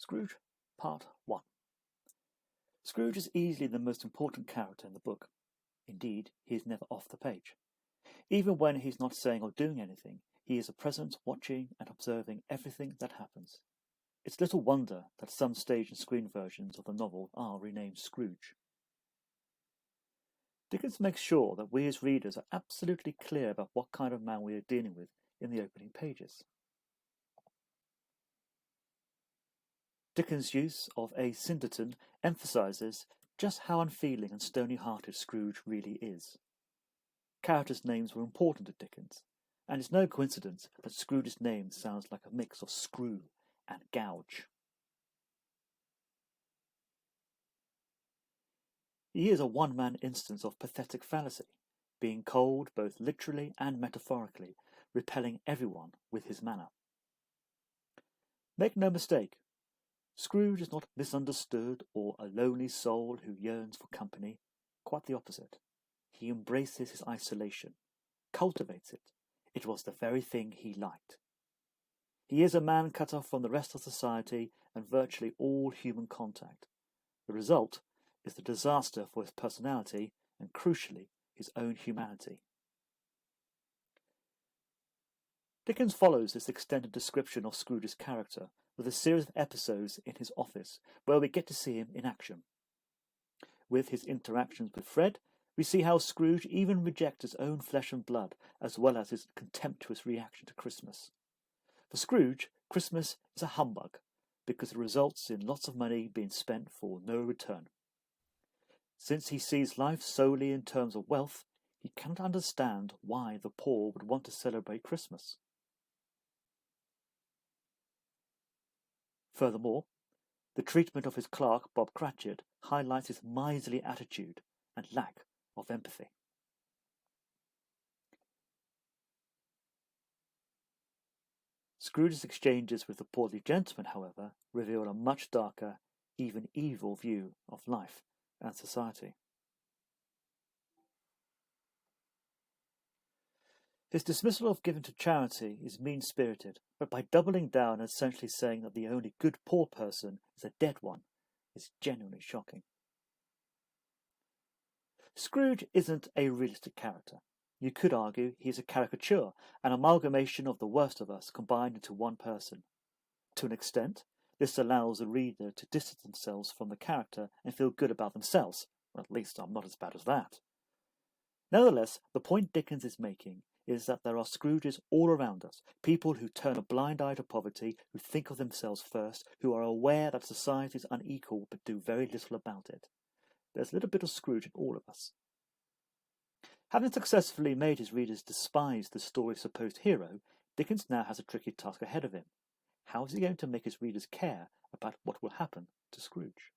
Scrooge, Part 1. Scrooge is easily the most important character in the book. Indeed, he is never off the page. Even when he's not saying or doing anything, he is a presence watching and observing everything that happens. It's little wonder that some stage and screen versions of the novel are renamed Scrooge. Dickens makes sure that we as readers are absolutely clear about what kind of man we are dealing with in the opening pages. Dickens' use of a syndeton emphasises just how unfeeling and stony-hearted Scrooge really is. Characters' names were important to Dickens, and it's no coincidence that Scrooge's name sounds like a mix of screw and gouge. He is a one-man instance of pathetic fallacy, being cold both literally and metaphorically, repelling everyone with his manner. Make no mistake, Scrooge is not misunderstood or a lonely soul who yearns for company. Quite the opposite. He embraces his isolation, cultivates it. It was the very thing he liked. He is a man cut off from the rest of society and virtually all human contact. The result is the disaster for his personality and, crucially, his own humanity. Dickens follows this extended description of Scrooge's character with a series of episodes in his office where we get to see him in action. With his interactions with Fred, we see how Scrooge even rejects his own flesh and blood, as well as his contemptuous reaction to Christmas. For Scrooge, Christmas is a humbug, because it results in lots of money being spent for no return. Since he sees life solely in terms of wealth, he cannot understand why the poor would want to celebrate Christmas. Furthermore, the treatment of his clerk, Bob Cratchit, highlights his miserly attitude and lack of empathy. Scrooge's exchanges with the portly gentleman, however, reveal a much darker, even evil view of life and society. His dismissal of giving to charity is mean-spirited, but by doubling down and essentially saying that the only good poor person is a dead one is genuinely shocking. Scrooge isn't a realistic character. You could argue he is a caricature, an amalgamation of the worst of us combined into one person. To an extent, this allows the reader to distance themselves from the character and feel good about themselves. Well, at least I'm not as bad as that. Nevertheless, the point Dickens is making is that there are Scrooges all around us, people who turn a blind eye to poverty, who think of themselves first, who are aware that society is unequal but do very little about it. There's a little bit of Scrooge in all of us. Having successfully made his readers despise the story's supposed hero, Dickens now has a tricky task ahead of him. How is he going to make his readers care about what will happen to Scrooge?